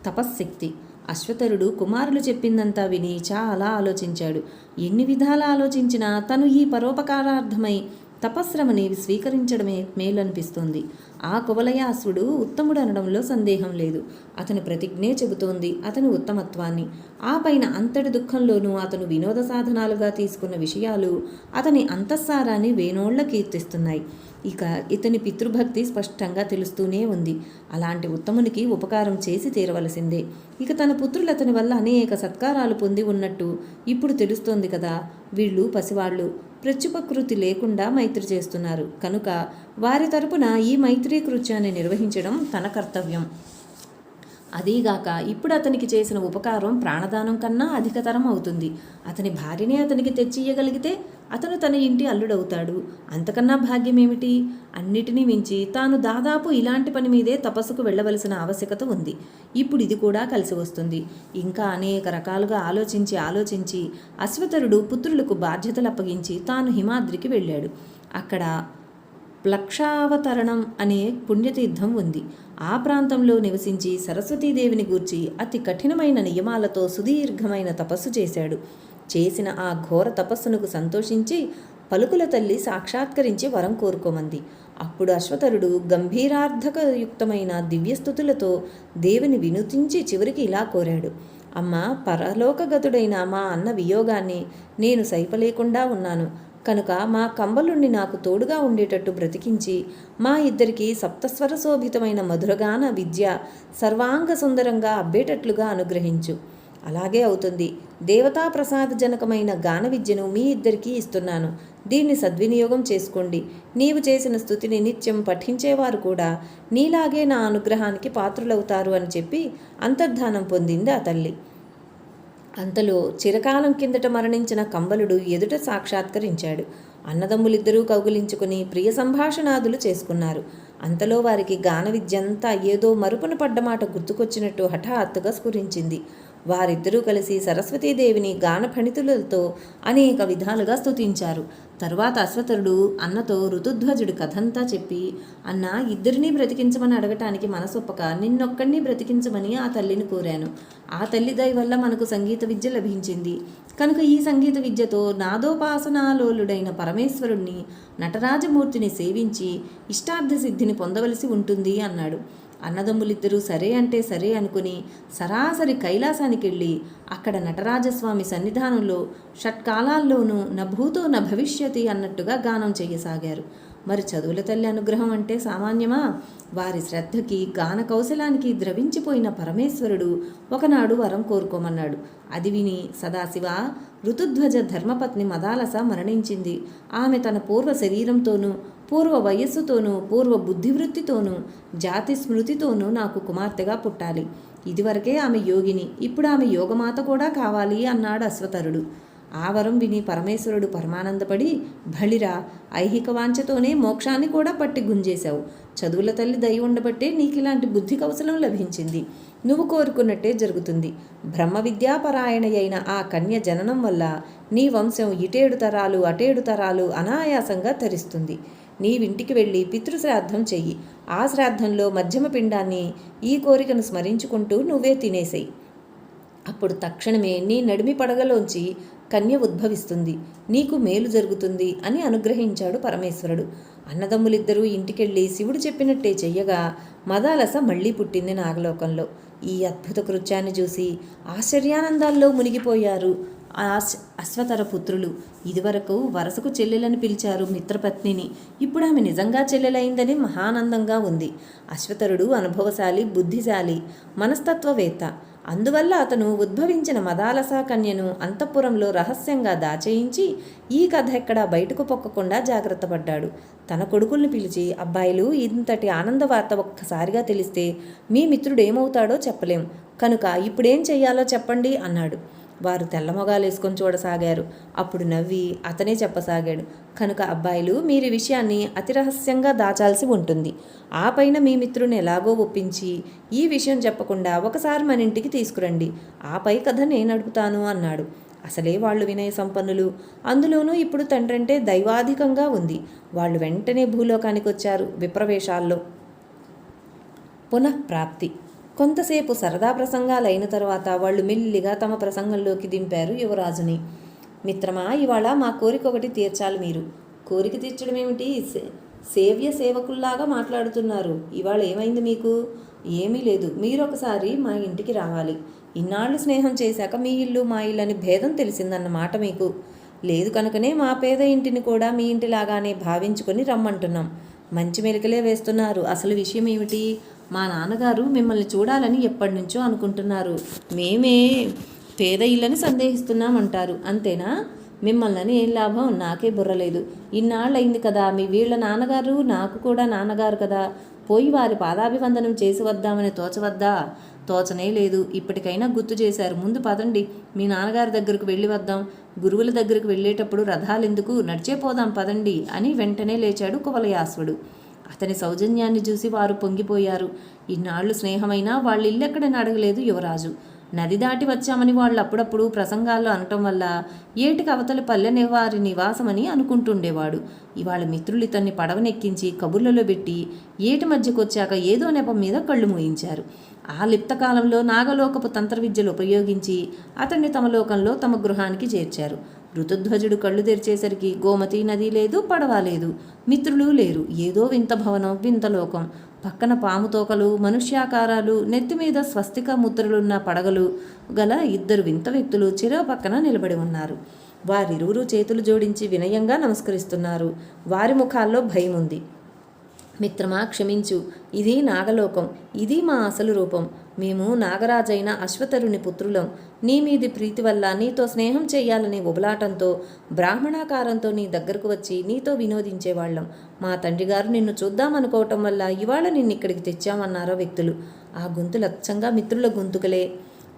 తపశ్శక్తి. అశ్వతరుడు కుమారులు చెప్పిందంతా విని చాలా ఆలోచించాడు. ఎన్ని విధాలా ఆలోచించినా తను ఈ పరోపకారార్థమై తపశ్రమని స్వీకరించడమే మేలనిపిస్తోంది. ఆ కువలయాశ్వుడు ఉత్తముడు అనడంలో సందేహం లేదు. అతని ప్రతిజ్ఞే చెబుతోంది అతని ఉత్తమత్వాన్ని. ఆ పైన అంతటి దుఃఖంలోనూ అతను వినోద సాధనాలుగా తీసుకున్న విషయాలు అతని అంతఃసారాన్ని వేనోళ్ల కీర్తిస్తున్నాయి. ఇక ఇతని పితృభక్తి స్పష్టంగా తెలుస్తూనే ఉంది. అలాంటి ఉత్తమునికి ఉపకారం చేసి తీరవలసిందే. ఇక తన పుత్రులు అతని వల్ల అనేక సత్కారాలు పొంది ఉన్నట్టు ఇప్పుడు తెలుస్తోంది కదా. వీళ్ళు పసివాళ్ళు, ప్రత్యుపకృతి లేకుండా మైత్రి చేస్తున్నారు కనుక వారి తరపున ఈ మైత్రీ కృత్యాన్ని నిర్వహించడం తన కర్తవ్యం. అదీగాక ఇప్పుడు అతనికి చేసిన ఉపకారం ప్రాణదానం కన్నా అధికతరం అవుతుంది. అతని భార్యనే అతనికి తెచ్చియ్యగలిగితే అతను తన ఇంటి అల్లుడవుతాడు. అంతకన్నా భాగ్యమేమిటి? అన్నిటినీ మించి తాను దాదాపు ఇలాంటి పని మీదే తపస్సుకు వెళ్ళవలసిన ఆవశ్యకత ఉంది. ఇప్పుడు ఇది కూడా కలిసి వస్తుంది. ఇంకా అనేక రకాలుగా ఆలోచించి అశ్వతరుడు పుత్రులకు బాధ్యతలు అప్పగించి తాను హిమాద్రికి వెళ్ళాడు. అక్కడ ప్లక్షావతరణం అనే పుణ్యతీర్థం ఉంది. ఆ ప్రాంతంలో నివసించి సరస్వతీదేవిని గూర్చి అతి కఠినమైన నియమాలతో సుదీర్ఘమైన తపస్సు చేశాడు. చేసిన ఆ ఘోర తపస్సునకు సంతోషించి పలుకుల తల్లి సాక్షాత్కరించి వరం కోరుకోమంది. అప్పుడు అశ్వతరుడు గంభీరార్థకయుక్తమైన దివ్యస్థుతులతో దేవిని వినుతించి చివరికి ఇలా కోరాడు. అమ్మ, పరలోకగతుడైన మా అన్న వియోగాన్ని నేను సైపలేకుండా ఉన్నాను కనుక మా కంబలుణ్ణి నాకు తోడుగా ఉండేటట్టు బ్రతికించి మా ఇద్దరికి సప్తస్వర శోభితమైన మధురగాన విద్య సర్వాంగ సుందరంగా అబ్బేటట్లుగా అనుగ్రహించు. అలాగే అవుతుంది. దేవతా ప్రసాదజనకమైన గాన విద్యను మీ ఇద్దరికీ ఇస్తున్నాను. దీన్ని సద్వినియోగం చేసుకోండి. నీవు చేసిన స్తుతిని నిత్యం పఠించేవారు కూడా నీలాగే నా అనుగ్రహానికి పాత్రులవుతారు అని చెప్పి అంతర్ధానం పొందింది ఆ తల్లి. అంతలో చిరకాలం కిందట మరణించిన కంబలుడు ఎదుట సాక్షాత్కరించాడు. అన్నదమ్ములిద్దరూ కౌగిలించుకుని ప్రియ సంభాషణాదులు చేసుకున్నారు. అంతలో వారికి గాన విద్యంతా ఏదో మరుపున పడ్డమాట గుర్తుకొచ్చినట్టు హఠాత్తుగా స్ఫురించింది. వారిద్దరూ కలిసి సరస్వతీదేవిని గాన ఫణితులతో అనేక విధాలుగా స్తుతించారు. తరువాత అశ్వతరుడు అన్నతో ఋతుధ్వజుడి కథంతా చెప్పి, అన్న, ఇద్దరినీ బ్రతికించమని అడగటానికి మనసొప్పక నిన్నొక్కడిని బ్రతికించమని ఆ తల్లిని కోరాను. ఆ తల్లి దయ వల్ల మనకు సంగీత విద్య లభించింది కనుక ఈ సంగీత విద్యతో నాదోపాసనాలోలుడైన పరమేశ్వరుణ్ణి నటరాజమూర్తిని సేవించి ఇష్టార్థ సిద్ధిని పొందవలసి ఉంటుంది అన్నాడు. అన్నదమ్ములిద్దరూ సరే అంటే సరే అనుకుని సరాసరి కైలాసానికి వెళ్ళి అక్కడ నటరాజస్వామి సన్నిధానంలో షట్కాలాల్లోనూ నభూతో న భవిష్యతి అన్నట్టుగా గానం చేయసాగారు. మరి చదువుల తల్లి అనుగ్రహం అంటే సామాన్యమా? వారి శ్రద్ధకి గాన కౌశలానికి ద్రవించిపోయిన పరమేశ్వరుడు ఒకనాడు వరం కోరుకోమన్నాడు. అది విని సదాశివ, ఋతుధ్వజ ధర్మపత్ని మదాలస మరణించింది. ఆమె తన పూర్వ శరీరంతోనూ పూర్వ వయస్సుతోనూ పూర్వ బుద్ధివృత్తితోనూ జాతి స్మృతితోనూ నాకు కుమార్తెగా పుట్టాలి. ఇదివరకే ఆమె యోగిని, ఇప్పుడు ఆమె యోగమాత కూడా కావాలి అన్నాడు అశ్వతరుడు. ఆ వరం విని పరమేశ్వరుడు పరమానందపడి, బళిరా, ఐహిక వాంఛతోనే మోక్షాన్ని కూడా పట్టి గుంజేశావు. చదువుల తల్లి దయ ఉండబట్టే నీకు ఇలాంటి బుద్ధి కౌశలం లభించింది. నువ్వు కోరుకున్నట్టే జరుగుతుంది. బ్రహ్మ విద్యాపరాయణ అయిన ఆ కన్య జననం వల్ల నీ వంశం ఇటేడు తరాలు అటేడు తరాలు అనాయాసంగా తరిస్తుంది. నీవింటికి వెళ్ళి పితృశ్రాద్ధం చెయ్యి. ఆ శ్రాద్ధంలో మధ్యమ పిండాన్ని ఈ కోరికను స్మరించుకుంటూ నువ్వే తినేసేయి. అప్పుడు తక్షణమే నీ నడిమి పడగలోంచి కన్య ఉద్భవిస్తుంది. నీకు మేలు జరుగుతుంది అని అనుగ్రహించాడు పరమేశ్వరుడు. అన్నదమ్ములిద్దరూ ఇంటికెళ్ళి శివుడు చెప్పినట్టే చెయ్యగా మదాలస మళ్లీ పుట్టింది నాగలోకంలో. ఈ అద్భుత కృత్యాన్ని చూసి ఆశ్చర్యానందాల్లో మునిగిపోయారు అశ్వతర పుత్రులు. ఇదివరకు వరసకు చెల్లెలని పిలిచారు మిత్రపత్నిని. ఇప్పుడు ఆమె నిజంగా చెల్లెలైందని మహానందంగా ఉంది. అశ్వతరుడు అనుభవశాలి, బుద్ధిశాలి, మనస్తత్వవేత్త. అందువల్ల అతను ఉద్భవించిన మదాలసా కన్యను అంతఃపురంలో రహస్యంగా దాచేయించి ఈ కథ ఎక్కడా బయటకు పొక్కకుండా జాగ్రత్త పడ్డాడు. తన కొడుకుల్ని పిలిచి, అబ్బాయిలు, ఇంతటి ఆనంద వార్త ఒక్కసారిగా తెలిస్తే మీ మిత్రుడు ఏమవుతాడో చెప్పలేం కనుక ఇప్పుడేం చెయ్యాలో చెప్పండి అన్నాడు. వారు తెల్లమొగాలేసుకొని చూడసాగారు. అప్పుడు నవ్వి అతనే చెప్పసాగాడు. కనుక అబ్బాయిలు, మీరు విషయాన్ని అతి రహస్యంగా దాచాల్సి ఉంటుంది. ఆ పైన మీ మిత్రుని ఎలాగో ఒప్పించి ఈ విషయం చెప్పకుండా ఒకసారి మన ఇంటికి తీసుకురండి. ఆ పై కథ నేను నడుపుతాను అన్నాడు. అసలే వాళ్ళు వినయ సంపన్నులు. అందులోనూ ఇప్పుడు తండ్రంటే దైవాధికంగా ఉంది. వాళ్ళు వెంటనే భూలోకానికి వచ్చారు. విప్రవేశాల్లో పునఃప్రాప్తి. కొంతసేపు సరదా ప్రసంగాలైన తర్వాత వాళ్ళు మెల్లిగా తమ ప్రసంగంలోకి దింపారు యువరాజుని. మిత్రమా, ఇవాళ మా కోరిక ఒకటి తీర్చాలి మీరు. కోరిక తీర్చడం ఏమిటి? సేవ్య సేవకుల్లాగా మాట్లాడుతున్నారు. ఇవాళ ఏమైంది మీకు? ఏమీ లేదు. మీరొకసారి మా ఇంటికి రావాలి. ఇన్నాళ్ళు స్నేహం చేశాక మీ ఇల్లు మా ఇల్లు అని భేదం తెలిసిందన్నమాట మీకు. లేదు కనుకనే మా పేద ఇంటిని కూడా మీ ఇంటిలాగానే భావించుకొని రమ్మంటున్నాం. మంచి మెలికలే వేస్తున్నారు. అసలు విషయం ఏమిటి? మా నాన్నగారు మిమ్మల్ని చూడాలని ఎప్పటి నుంచో అనుకుంటున్నారు. మేమే పేద ఇళ్ళని సందేహిస్తున్నామంటారు. అంతేనా? మిమ్మల్ని ఏం లాభం? నాకే బుర్రలేదు. ఇన్నాళ్ళయింది కదా, మీ వీళ్ళ నాన్నగారు నాకు కూడా నాన్నగారు కదా, పోయి వారి పాదాభివందనం చేసి వద్దామని తోచవద్దా? తోచనే లేదు. ఇప్పటికైనా గుర్తు చేశారు. ముందు పదండి, మీ నాన్నగారి దగ్గరకు వెళ్ళి వద్దాం. గురువుల దగ్గరకు వెళ్ళేటప్పుడు రథాలెందుకు, నడిచే పోదాం పదండి అని వెంటనే లేచాడు కువలయాశ్వుడు. అతని సౌజన్యాన్ని చూసి వారు పొంగిపోయారు. ఇన్నాళ్ళు స్నేహమైనా వాళ్ళ ఇల్లెక్కడని అడగలేదు యువరాజు. నది దాటి వచ్చామని వాళ్ళు అప్పుడప్పుడు ప్రసంగాల్లో అనటం వల్ల ఏటికి అవతలి పల్లెనే వారి నివాసమని అనుకుంటుండేవాడు. ఇవాళ మిత్రులు ఇతన్ని పడవనెక్కించి కబుర్లలో పెట్టి ఏటి మధ్యకొచ్చాక ఏదో నెపం మీద కళ్ళు మూయించారు. ఆ లిప్తకాలంలో నాగలోకపు తంత్రవిద్యలు ఉపయోగించి అతన్ని తమ లోకంలో తమ గృహానికి చేర్చారు. ఋతుధ్వజుడు కళ్ళు తెరిచేసరికి గోమతి నది లేదు, పడవ లేదు, మిత్రులు లేరు. ఏదో వింత భవనం, వింత లోకం. పక్కన పాము తోకలు, మనుష్యాకారాలు, నెత్తిమీద స్వస్తిక ముద్రలున్న పడగలు గల ఇద్దరు వింత వ్యక్తులు చెరో పక్కన నిలబడి ఉన్నారు. వారిరువురు చేతులు జోడించి వినయంగా నమస్కరిస్తున్నారు. వారి ముఖాల్లో భయం ఉంది. మిత్రమా, క్షమించు. ఇది నాగలోకం. ఇది మా అసలు రూపం. మేము నాగరాజైన అశ్వతరుని పుత్రులం. నీ మీది ప్రీతి వల్ల నీతో స్నేహం చేయాలనే ఉబలాటంతో బ్రాహ్మణాకారంతో నీ దగ్గరకు వచ్చి నీతో వినోదించేవాళ్ళం. మా తండ్రిగారు నిన్ను చూద్దామనుకోవటం వల్ల ఇవాళ నిన్నిక్కడికి తెచ్చామన్నారో వ్యక్తులు. ఆ గొంతులు అచ్చంగా మిత్రుల గొంతుకలే.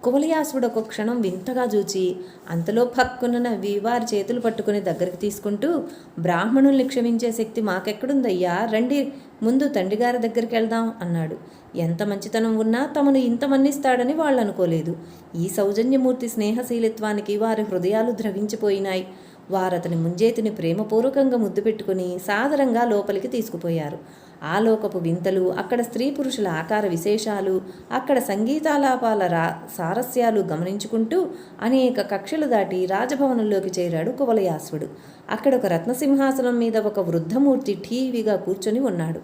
కువలయాశ్వుడు ఒక క్షణం వింతగా చూచి అంతలో పక్కున నవ్వి వారి చేతులు పట్టుకుని దగ్గరికి తీసుకుంటూ, బ్రాహ్మణుల్ని క్షమించే శక్తి మాకెక్కడుందయ్యా, రండి ముందు తండ్రిగారి దగ్గరికి వెళ్దాం అన్నాడు. ఎంత మంచితనం ఉన్నా తమను ఇంత మన్నిస్తాడని వాళ్ళు అనుకోలేదు. ఈ సౌజన్యమూర్తి స్నేహశీలిత్వానికి వారి హృదయాలు ద్రవించిపోయినాయి. వారతని ముంజేతిని ప్రేమపూర్వకంగా ముద్దు పెట్టుకుని సాదరంగా లోపలికి తీసుకుపోయారు. ఆ లోకపు వింతలు, అక్కడ స్త్రీ పురుషుల ఆకార విశేషాలు, అక్కడ సంగీతాలాపాల సారస్యాలు గమనించుకుంటూ అనేక కక్షలు దాటి రాజభవనంలోకి చేరాడు కువలయాశ్వుడు. అక్కడ ఒక రత్నసింహాసనం మీద ఒక వృద్ధమూర్తి ఠీవిగా కూర్చొని ఉన్నాడు.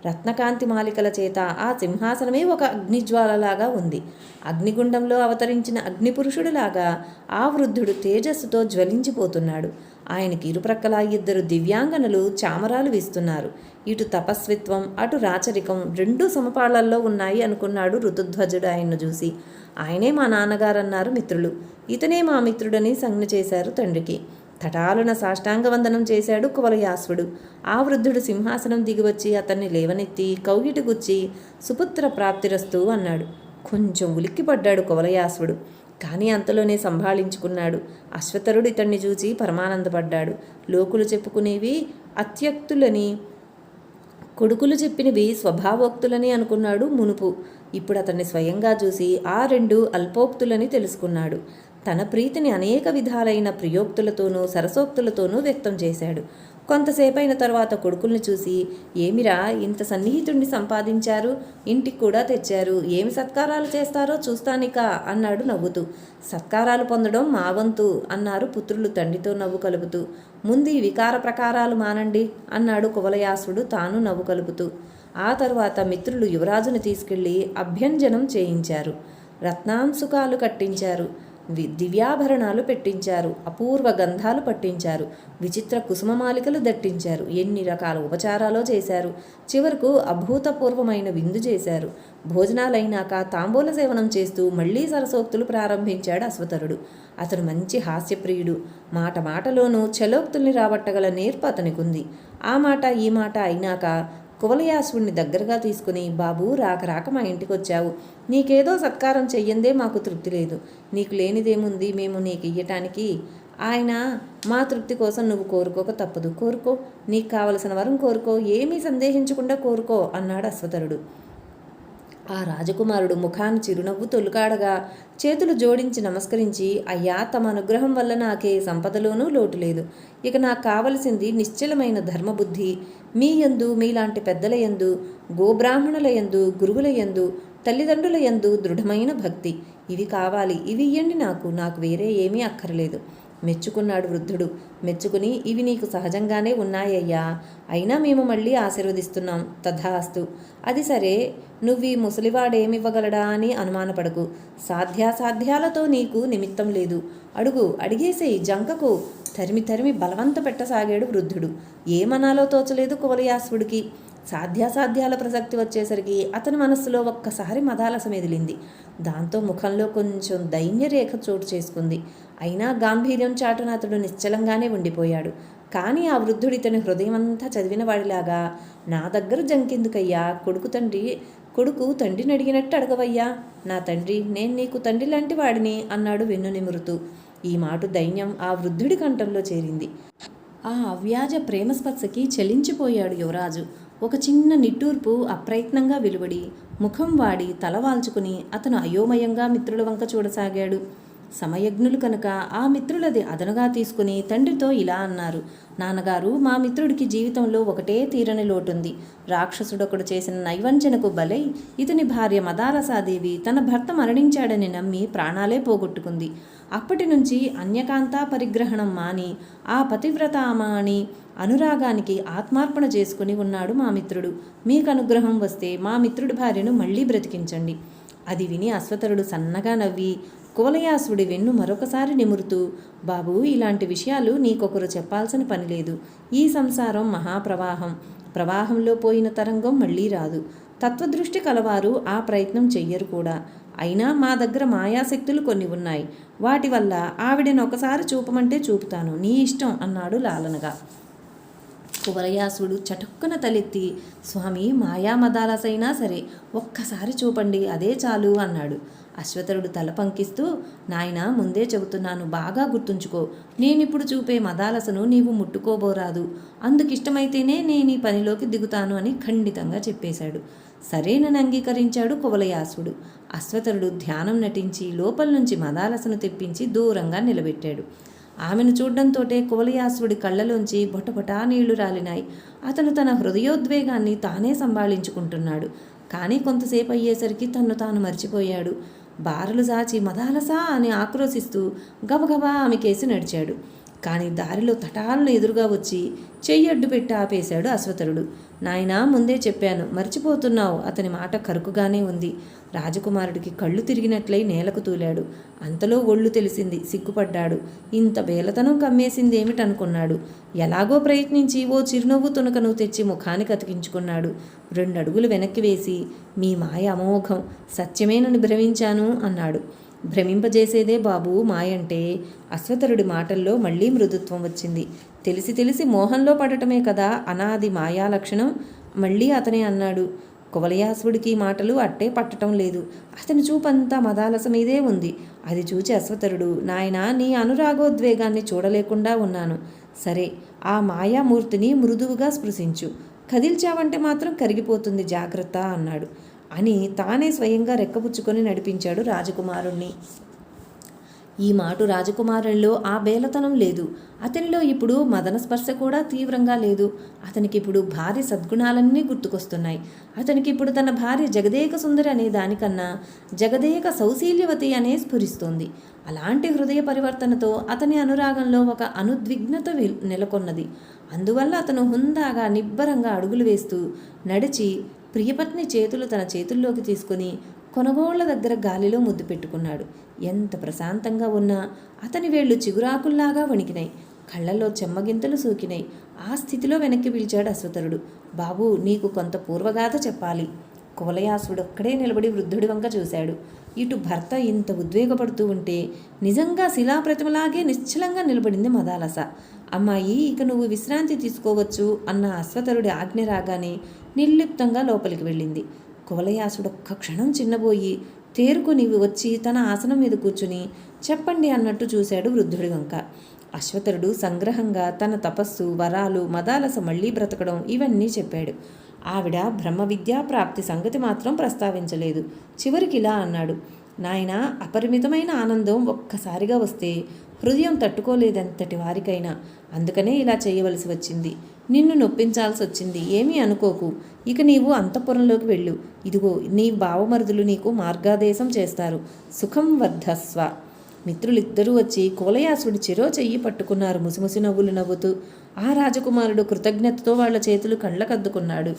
రత్నకాంతి మాలికల చేత ఆ సింహాసనమే ఒక అగ్నిజ్వాలలాగా ఉంది. అగ్నిగుండంలో అవతరించిన అగ్నిపురుషుడిలాగా ఆ వృద్ధుడు తేజస్సుతో జ్వలించిపోతున్నాడు. ఆయనకి ఇరుప్రక్కల ఇద్దరు దివ్యాంగనలు చామరాలు వీస్తున్నారు. ఇటు తపస్విత్వం, అటు రాచరికం రెండూ సమపాళల్లో ఉన్నాయి అనుకున్నాడు ఋతుధ్వజుడు ఆయన్ను చూసి. ఆయనే మా నాన్నగారన్నారు మిత్రులు. ఇతనే మా మిత్రుడని సంజ్ఞ చేశారు తండ్రికి. తటాలున సాష్టాంగవందనం చేశాడు కువలయాశ్వుడు. ఆ వృద్ధుడు సింహాసనం దిగివచ్చి అతన్ని లేవనెత్తి కౌగిటి గుచ్చి సుపుత్ర ప్రాప్తిరస్తూ అన్నాడు. కొంచెం ఉలిక్కిపడ్డాడు కువలయాశ్వుడు. కానీ అంతలోనే సంభాళించుకున్నాడు. అశ్వతరుడు ఇతన్ని చూచి పరమానందపడ్డాడు. లోకులు చెప్పుకునేవి అత్యక్తులని, కొడుకులు చెప్పినవి స్వభావోక్తులని అనుకున్నాడు మునుపు. ఇప్పుడు అతన్ని స్వయంగా చూసి ఆ రెండు అల్పోక్తులని తెలుసుకున్నాడు. తన ప్రీతిని అనేక విధాలైన ప్రియోక్తులతోనూ సరసోక్తులతోనూ వ్యక్తం చేశాడు. కొంతసేపైన తర్వాత కొడుకుల్ని చూసి, ఏమిరా ఇంత సన్నిహితుణ్ణి సంపాదించారు, ఇంటికి కూడా తెచ్చారు, ఏమి సత్కారాలు చేస్తారో చూస్తానిక అన్నాడు నవ్వుతూ. సత్కారాలు పొందడం మా వంతు అన్నారు పుత్రులు తండ్రితో నవ్వు కలుపుతూ. ముందు ఈ వికార ప్రకారాలు మానండి అన్నాడు కువలయాసుడు తాను నవ్వు కలుపుతూ. ఆ తరువాత మిత్రులు యువరాజుని తీసుకెళ్లి అభ్యంజనం చేయించారు. రత్నాంశుకాలు కట్టించారు. దివ్యాభరణాలు పెట్టించారు. అపూర్వ గంధాలు పట్టించారు. విచిత్ర కుసుమమాలికలు దట్టించారు. ఎన్ని రకాల ఉపచారాలో చేశారు. చివరకు అభూతపూర్వమైన విందు చేశారు. భోజనాలైనాక తాంబూల సేవనం చేస్తూ మళ్లీ సరసోక్తులు ప్రారంభించాడు అశ్వతరుడు. అతడు మంచి హాస్యప్రియుడు. మాట మాటలోనూ చలోక్తుల్ని రాబట్టగల నేర్పు అతనికుంది. ఆ మాట ఈ మాట అయినాక కువలయాశ్వుడిని దగ్గరగా తీసుకుని, బాబూ రాక రాక మా ఇంటికి వచ్చావు, నీకేదో సత్కారం చెయ్యందే మాకు తృప్తి లేదు. నీకు లేనిదేముంది మేము నీకు ఇయ్యటానికి? ఆయన మా తృప్తి కోసం నువ్వు కోరుకోక తప్పదు. కోరుకో, నీకు కావలసిన వరం కోరుకో, ఏమీ సందేహించకుండా కోరుకో అన్నాడు అశ్వతరుడు. ఆ రాజకుమారుడు ముఖాన్ని చిరునవ్వు తొలుకాడగా చేతులు జోడించి నమస్కరించి, అయ్యా, తమ అనుగ్రహం వల్ల నాకే సంపదలోనూ లోటు లేదు. ఇక నాకు కావలసింది నిశ్చలమైన ధర్మబుద్ధి. మీ యందు, మీలాంటి పెద్దల యందు, గోబ్రాహ్మణుల యందు, గురువుల యందు, తల్లిదండ్రుల యందు దృఢమైన భక్తి. ఇవి కావాలి. ఇవి ఇయ్యండి నాకు వేరే ఏమీ అక్కర్లేదు. మెచ్చుకున్నాడు వృద్ధుడు. మెచ్చుకుని, ఇవి నీకు సహజంగానే ఉన్నాయ్యా, అయినా మేము మళ్ళీ ఆశీర్వదిస్తున్నాం. తథాస్తు. అది సరే, నువ్వీ ముసలివాడేమివ్వగలడా అని అనుమానపడకు. సాధ్యాసాధ్యాలతో నీకు నిమిత్తం లేదు. అడుగు, అడిగేసేయి, జంకకు. తరిమి తరిమి బలవంత పెట్టసాగాడు వృద్ధుడు. ఏమనాలో తోచలేదు కువలయాశ్వుడికి. సాధ్యాసాధ్యాల ప్రసక్తి వచ్చేసరికి అతని మనస్సులో ఒక్కసారి మదాలస మెదిలింది. దాంతో ముఖంలో కొంచెం దైన్యరేఖ చోటు చేసుకుంది. అయినా గాంభీర్యం చాటున అతడు నిశ్చలంగానే ఉండిపోయాడు. కానీ ఆ వృద్ధుడి తన హృదయమంతా చదివినవాడిలాగా, నా దగ్గర జంకెందుకయ్యా, కొడుకు తండ్రిని అడిగినట్టు అడగవయ్యా, నా తండ్రి, నేను నీకు తండ్రి లాంటి వాడిని అన్నాడు వెన్ను నిమురుతూ. ఈ మాట దైన్యం ఆ వృద్ధుడి కంఠంలో చేరింది. ఆ అవ్యాజ ప్రేమస్పర్శకి చలించిపోయాడు యువరాజు. ఒక చిన్న నిట్టూర్పు అప్రయత్నంగా వెలువడి ముఖం వాడి తల వాల్చుకుని అతను అయోమయంగా మిత్రుల వంక చూడసాగాడు. సమయజ్ఞులు కనుక ఆ మిత్రులది అదనుగా తీసుకుని తండ్రితో ఇలా అన్నారు. నాన్నగారు, మా మిత్రుడికి జీవితంలో ఒకటే తీరని లోటుంది. రాక్షసుడొకడు చేసిన నైవంచనకు బలై ఇతని భార్య మదాలసాదేవి తన భర్త మరణించాడని నమ్మి ప్రాణాలే పోగొట్టుకుంది. అప్పటి నుంచి అన్యకాంతా పరిగ్రహణం మాని ఆ పతివ్రతామాని అనురాగానికి ఆత్మార్పణ చేసుకుని ఉన్నాడు మా మిత్రుడు. మీకు అనుగ్రహం వస్తే మా మిత్రుడి భార్యను మళ్ళీ బ్రతికించండి. అది విని అశ్వతరుడు సన్నగా నవ్వి కువలయాసుడి వెన్ను మరొకసారి నిమురుతూ, బాబు, ఇలాంటి విషయాలు నీకొకరు చెప్పాల్సిన పని లేదు. ఈ సంసారం మహాప్రవాహం. ప్రవాహంలో పోయిన తరంగం మళ్ళీ రాదు. తత్వదృష్టి కలవారు ఆ ప్రయత్నం చెయ్యరు కూడా. అయినా మా దగ్గర మాయాశక్తులు కొన్ని ఉన్నాయి. వాటి వల్ల ఆవిడని ఒకసారి చూపమంటే చూపుతాను, నీ ఇష్టం అన్నాడు లాలనగా. కువలయాసుడు చటుక్కున తలెత్తి, స్వామి, మాయామదాలసైనా సరే ఒక్కసారి చూపండి, అదే చాలు అన్నాడు. అశ్వతరుడు తల పంకిస్తూ, నాయనా, ముందే చెబుతున్నాను, బాగా గుర్తుంచుకో. నేనిప్పుడు చూపే మదాలసను నీవు ముట్టుకోబోరాదు. అందుకిష్టమైతేనే నేను ఈ పనిలోకి దిగుతాను అని ఖండితంగా చెప్పేశాడు. సరేనని అంగీకరించాడు కువలయాసుడు. అశ్వతరుడు ధ్యానం నటించి లోపల నుంచి మదాలసను తెప్పించి దూరంగా నిలబెట్టాడు. ఆమెను చూడ్డంతోటే కువలయాసుడి కళ్ళలోంచి బొటబొటా నీళ్లు రాలినాయి. అతను తన హృదయోద్వేగాన్ని తానే సంభాళించుకుంటున్నాడు. కానీ కొంతసేపు అయ్యేసరికి తన్ను తాను మర్చిపోయాడు. బారలు సాచి మదాలసా అని ఆక్రోశిస్తూ గబగబా ఆమె కేసి నడిచాడు. కానీ దారిలో తటాలను ఎదురుగా వచ్చి చెయ్యడ్డు పెట్టి ఆపేశాడు అశ్వతరుడు. నాయనా, ముందే చెప్పాను, మర్చిపోతున్నావు. అతని మాట కరుకుగానే ఉంది. రాజకుమారుడికి కళ్ళు తిరిగినట్లయి నేలకు తూలాడు. అంతలో ఒళ్ళు తెలిసింది, సిగ్గుపడ్డాడు. ఇంత బేలతనం కమ్మేసిందేమిటనుకున్నాడు. ఎలాగో ప్రయత్నించి ఓ చిరునవ్వు తునకను తెచ్చి ముఖానికి అతికించుకున్నాడు. 2 అడుగులు వెనక్కి వేసి, మీ మాయ అమోఘం, సత్యమేనని భ్రమించాను అన్నాడు. భ్రమింపజేసేదే బాబు మాయంటే. అశ్వతరుడి మాటల్లో మళ్లీ మృదుత్వం వచ్చింది. తెలిసి మోహంలో పడటమే కదా అనాది మాయా లక్షణం. మళ్ళీ అతనే అన్నాడు. కువలయాసుడికి మాటలు అట్టే పట్టడం లేదు. అతని చూపంతా మదాలస మీదే ఉంది. అది చూచి అశ్వతరుడు, నాయనా, నీ అనురాగోద్వేగాన్ని చూడలేకుండా ఉన్నాను. సరే, ఆ మాయామూర్తిని మృదువుగా స్పృశించు. కదిల్చావంటే మాత్రం కరిగిపోతుంది, జాగ్రత్త అన్నాడు. అని తానే స్వయంగా రెక్కపుచ్చుకొని నడిపించాడు రాజకుమారుణ్ణి. ఈ మాట రాజకుమారుల్లో ఆ బేలతనం లేదు. అతనిలో ఇప్పుడు మదన స్పర్శ కూడా తీవ్రంగా లేదు. అతనికిప్పుడు భార్య సద్గుణాలన్నీ గుర్తుకొస్తున్నాయి. అతనికిప్పుడు తన భార్య జగదేక సుందరి అనే దానికన్నా జగదేక సౌశీల్యవతి అనే స్ఫురిస్తోంది. అలాంటి హృదయ పరివర్తనతో అతని అనురాగంలో ఒక అనుద్విగ్నత నెలకొన్నది. అందువల్ల అతను హుందాగా నిబ్బరంగా అడుగులు వేస్తూ నడిచి ప్రియపత్ని చేతులు తన చేతుల్లోకి తీసుకుని కొనగోళ్ల దగ్గర గాలిలో ముద్దు పెట్టుకున్నాడు. ఎంత ప్రశాంతంగా ఉన్నా అతని వేళ్లు చిగురాకుల్లాగా వణికినాయి. కళ్ళల్లో చెమ్మగింతలు సోకినాయి. ఆ స్థితిలో వెనక్కి పిలిచాడు అశ్వతరుడు. బాబు, నీకు కొంత పూర్వగాథ చెప్పాలి. కువలయాసుడొక్కడే నిలబడి వృద్ధుడి వంక చూశాడు. ఇటు భర్త ఇంత ఉద్వేగపడుతూ ఉంటే నిజంగా శిలాప్రతిమలాగే నిశ్చలంగా నిలబడింది మదాలస. అమ్మాయి, ఇక నువ్వు విశ్రాంతి తీసుకోవచ్చు అన్న అశ్వతరుడి ఆజ్ఞ రాగానే నిర్లిప్తంగా లోపలికి వెళ్ళింది. కువలయాసుడొక్క క్షణం చిన్నబోయి తేరుకొని వచ్చి తన ఆసనం మీద కూర్చుని చెప్పండి అన్నట్టు చూశాడు వృద్ధుడి వంక. అశ్వతరుడు సంగ్రహంగా తన తపస్సు, వరాలు, మదాలస మళ్లీ బ్రతకడం ఇవన్నీ చెప్పాడు. ఆవిడ బ్రహ్మ విద్యా ప్రాప్తి సంగతి మాత్రం ప్రస్తావించలేదు. చివరికి ఇలా అన్నాడు. నాయనా, అపరిమితమైన ఆనందం ఒక్కసారిగా వస్తే హృదయం తట్టుకోలేదంతటి వారికైనా. అందుకనే ఇలా చేయవలసి వచ్చింది. నిన్ను నొప్పించాల్సి వచ్చింది. ఏమీ అనుకోకు. ఇక నీవు అంతఃపురంలోకి వెళ్ళు. ఇదిగో నీ బావమరుదులు నీకు మార్గాదేశం చేస్తారు. సుఖం వర్ధస్వ. మిత్రులిద్దరూ వచ్చి కువలయాసుడి చెరో చెయ్యి పట్టుకున్నారు, ముసిముసి నవ్వులు నవ్వుతూ. ఆ రాజకుమారుడు కృతజ్ఞతతో వాళ్ల చేతులు కళ్ళకద్దుకున్నాడు.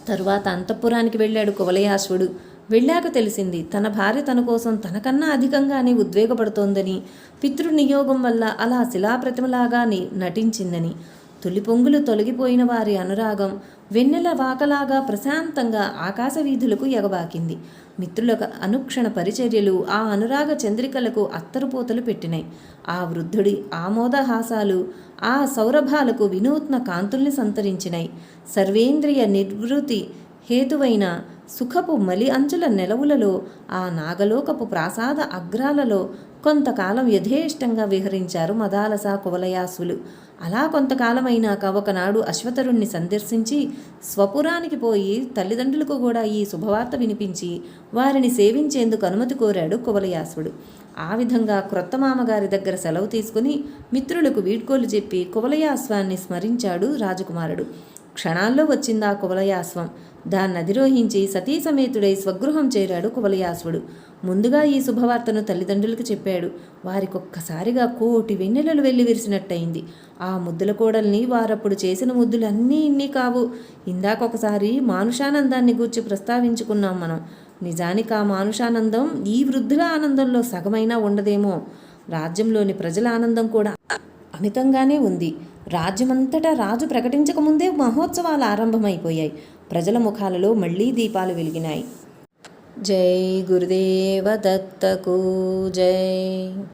తరువాత అంతఃపురానికి వెళ్ళాడు కువలయాసుడు. వెళ్ళాక తెలిసింది, తన భార్య తన కోసం తనకన్నా అధికంగానే ఉద్వేగపడుతోందని, పితృనియోగం వల్ల అలా శిలాప్రతిమలాగా నటించిందని. తొలి పొంగులు తొలగిపోయిన వారి అనురాగం వెన్నెల వాకలాగా ప్రశాంతంగా ఆకాశ వీధులకు ఎగబాకింది. మిత్రుల అనుక్షణ పరిచర్యలు ఆ అనురాగ చంద్రికలకు అత్తరుపోతలు పెట్టినాయి. ఆ వృద్ధుడి ఆమోదహాసాలు ఆ సౌరభాలకు వినూత్న కాంతుల్ని సంతరించినాయి. సర్వేంద్రియ నిర్వృతి హేతువైన సుఖపు మలి అంచుల నెలవులలో ఆ నాగలోకపు ప్రాసాద అగ్రాలలో కొంతకాలం యథేష్టంగా విహరించారు మదాలస కువలయాసులు. అలా కొంతకాలమైనాక ఒకనాడు అశ్వతరుణ్ణి సందర్శించి స్వపురానికి పోయి తల్లిదండ్రులకు కూడా ఈ శుభవార్త వినిపించి వారిని సేవించేందుకు అనుమతి కోరాడు కువలయాసుడు. ఆ విధంగా క్రొత్త మామగారి దగ్గర సెలవు తీసుకుని మిత్రులకు వీడ్కోలు చెప్పి కువలయాశ్వాన్ని స్మరించాడు రాజకుమారుడు. క్షణాల్లో వచ్చిందా కువలయాశ్వం. దాన్ని అధిరోహించి సతీ సమేతుడై స్వగృహం చేరాడు కువలయాశ్వుడు. ముందుగా ఈ శుభవార్తను తల్లిదండ్రులకు చెప్పాడు. వారికొక్కసారిగా కోటి వెన్నెలలు వెళ్ళి విరిసినట్టయింది. ఆ ముద్దుల కోడల్ని వారప్పుడు చేసిన ముద్దులు అన్నీ ఇన్ని కావు. ఇందాకొకసారి మానుషానందాన్ని గూర్చి ప్రస్తావించుకున్నాం మనం. నిజానికి ఆ మానుషానందం ఈ వృద్ధుల ఆనందంలో సగమైనా ఉండదేమో. రాజ్యంలోని ప్రజల ఆనందం కూడా అమితంగానే ఉంది. రాజ్యమంతటా రాజు ప్రకటించకముందే మహోత్సవాలు ఆరంభమైపోయాయి. ప్రజల ముఖాలలో మళ్లీ దీపాలు వెలిగినాయి. జై గురుదేవ దత్తకు జై.